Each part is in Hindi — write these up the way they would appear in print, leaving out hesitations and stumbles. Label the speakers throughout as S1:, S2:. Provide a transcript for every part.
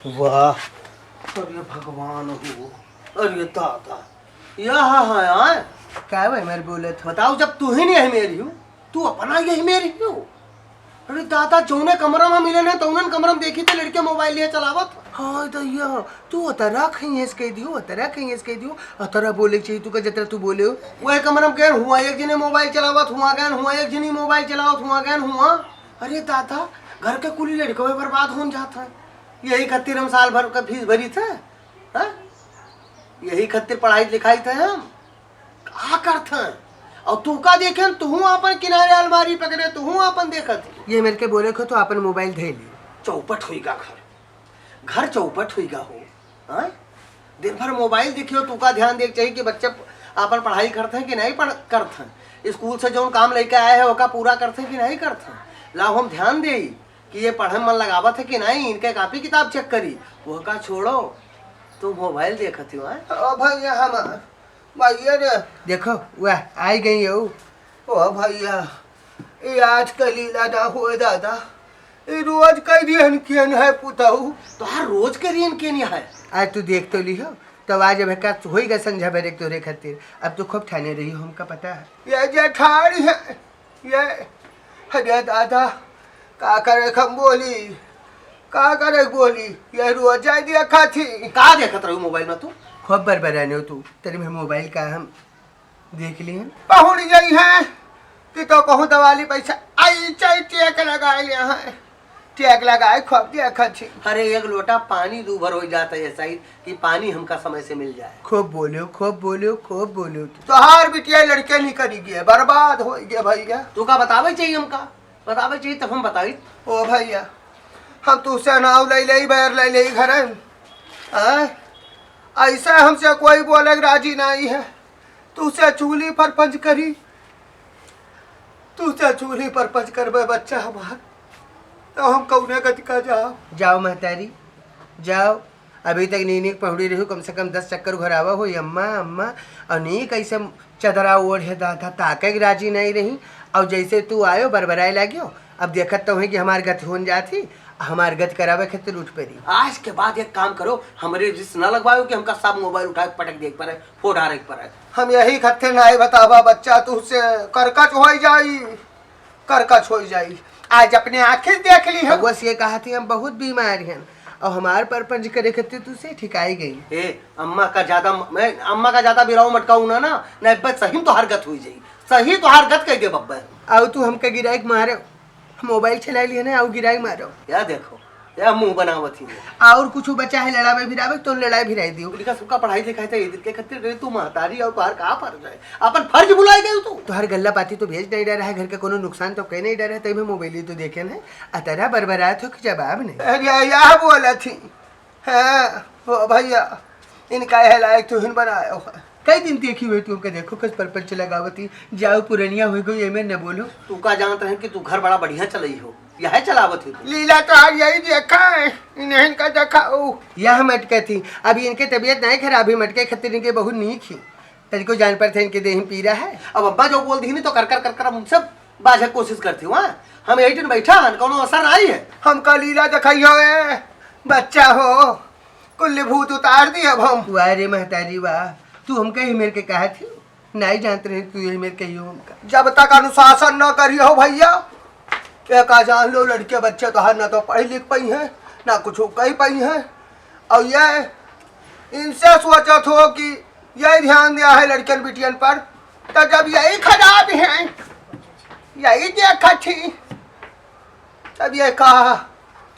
S1: वाह, अरे भगवान हो, अरे दादा, यहाँ है यार।
S2: क्या भाई मेरे बोले थे?
S1: बताओ, जब तू ही नहीं है मेरी हूँ, तू अपना यही मेरी हो। अरे दादा, जौने कमरा में मिले ने तौने कमरा में देखी थे लड़के मोबाइल लिए चलावत।
S2: हाँ दैया, तू अतरा खइएस कह दियो, अतरा खइएस कह दियो, अतरा बोले चाहिए तू का जतरा तू बोले हो।
S1: वह कमरा में गए हुआ एक जने मोबाइल चलावत हुआ गैन हुआ एक जनी मोबाइल चलावत हुआ गैन हुआ। अरे दादा, घर के कुल लड़के बर्बाद हो जाता है। यही खातिर हम साल भर का फीस भरी थे, यही खातिर पढ़ाई लिखाई थे हम क्या करते। और तू का देखे तू अपन किनारे अलमारी पकड़े तू अपन देखत।
S2: ये मेरे के बोले को तो अपन मोबाइल धे लियो।
S1: चौपट हुईगा घर चौपट हुईगा हो। दिन भर मोबाइल देखियो, तू का ध्यान देख चाहिए कि बच्चे अपन पढ़ाई करते हैं कि नहीं करते हैं। स्कूल से जो काम लेके आए हैं वो पूरा करते हैं कि नहीं करते हैं। लाओ हम ध्यान दे कि ये पढ़े मन लगावत है कि नहीं, इनके कापी किताब चेक करी। वो का छोड़ो, तू मोबाइल देखती हो।
S2: भैया हम भैया रे देखो वह आई गई हो। ओ भैया, ये आज का लीला ना हो दादा, ये रोज का रियन केन है पुताऊ।
S1: तो हर रोज के रियन केन है।
S2: आज तू देख तो लियो, तब आज अब का होएगा संझा बेरे तोरे खातिर। अब तो खूब ठाने रही हो, हमका पता है। ये जेठानी है ये। अरे दादा, का करे हम बोली, का करे बोली, ये रोज जाए देखा थी।
S1: का देखत रही मोबाइल में तू?
S2: खूब बरबराने हो तू। तेरे में मोबाइल का हम देख लिए
S1: पहुंच गई है कि तो कहूँ दवाली पैसा आई चाहिए टेक लगाए हैं।
S2: टेक लगाए खूब देखा थी।
S1: अरे एक लोटा पानी दूभर हो जाता है ऐसा ही कि पानी हमका समय से मिल जाए।
S2: खूब बोलो, खूब बोलो, खूब बोलो।
S1: तो हार बिटिया लड़के नहीं करी गए, बर्बाद हो गया भैया। तू का बतावे चाहिए, हमका बतावे चाहिए तब हम बताई।
S2: ओ भैया, हम तुझसे नाव ले ले बैर ले ले घर ऐसा हमसे कोई बोले राजी नहीं है। तुझसे चूल्ही पर पंच करी, तुझसे चूल्ही पर पंच कर बच्चा हमार, तो हम कौने गति का जाओ। जाओ महतारी जाओ, अभी तक नीनी पहुड़ी रही, कम से कम 10 चक्कर घरावा हो। अम्मा अम्मा और नी कैसे चदरा ओढ़ है दादा, ताके राजी नहीं रही। और जैसे तू आयो बरबराए लाग्यो। अब देखत तो है कि हमार गति हो जाती, हमार गति करावे खातिर उठ पड़ी।
S1: आज के बाद एक काम करो, हमारे रिश्त न लगवाओ कि हमका सब मोबाइल उठा के पटक देख पर फोड़ा रख पर।
S2: हम यही खत्ते नहीं बतावा बच्चा, तुझसे करकच हो जाई, करकच हो जाई। आज अपने आंखें देख ली है। बस ये कहा थी हम बहुत बीमार हैं और हमारे पर पंज करे खातिर तुझसे ठिकाई गई।
S1: ए अम्मा का ज्यादा बिराव मटकाऊ ना नहीं बस सही तो हरकत हुई जाई, सही तो हरकत कह दे बब्बा।
S2: आओ तू हमका गिराई मारे, मोबाइल चला लिया ना, आओ गिराई मारो।
S1: या देखो या मुंह बनावत ही
S2: और कुछ बचा है लड़ावे भिरावे तो लड़ाई भिराई दियो।
S1: उनका सबका पढ़ाई लिखाई था इधर के खातिर तू महतारी और बाहर कहाँ फर्ज है, अपन फर्ज भुलाई गई तू।
S2: तो हर गल्ला पाती तो भेज नहीं डर है, घर का कोनो नुकसान तो कहीं नहीं डर है, तभी मैं मोबाइल ही तो देखे ना। अतरा बरबरा तो जवाब नहीं। अरे यह बोला थी है भैया, इनका है लायक तो हिन बनाया है। कई दिन देखी हुई तू हमका, देखो कस परपंच लगावती जाओ पुरनिया हो गई, ये मैं न बोलूं।
S1: तू का जानत रहे कि तू घर बड़ा बढ़िया चलई हो, यह चलावत हो
S2: लीला तो आज यही देखा है, इन्हें इनका देखा ओ यह मटके थी। अभी इनके तबीयत नहीं खराब ही, मटके खतिर इनके बहुत नीक ही तरी को जान पर थे इनके देह पीरा है।
S1: अब अब्बा जो बोल दी नहीं तो कर कर हम सब बाझ कोशिश करती हूँ। हम यही दिन बैठा हन, कोनो असर आई है।
S2: हमका लीला दिखाई हो बच्चा हो, कुल भूत उतार दी अब हम। वाह रे महतारी वाह, तू हमका ही मेरे के कहा थी, नहीं जानते रहे तू यही मेरे कही हो हमका। जब तक अनुशासन न करियो भैया, क्या जान लो लड़के बच्चे तो हर ना तो पढ़ी लिख पाई है ना कुछ कही पाई है। और ये इनसे सोचत हो कि यही ध्यान दिया है लड़कन बिटियन पर, तो जब यही खराब है यही देखा थी, तब ये कहा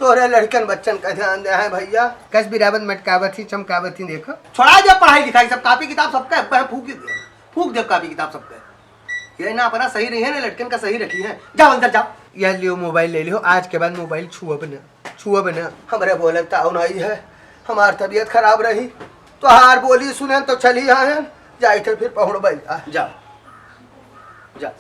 S2: तोरे लड़कन बच्चन का ध्यान दिया है भैया। कस बिरावत मटकावत ही चमकावत ही देखो।
S1: छोड़ा जब पढ़ाई लिखाई सब कापी किताब सबका फूक दे कापी किताब सबका। ये ना अपना सही नहीं है ना लड़कन का सही रखी है। जाओ अंदर जाओ,
S2: यह लियो मोबाइल ले लियो, आज के बाद मोबाइल छुआ बना। हमारे बोले ताऊ नहीं है, हमारी तबीयत खराब रही तो हार बोली सुने तो चली आए, जाए थे फिर पहुड़ बैठ।
S1: जाओ जा।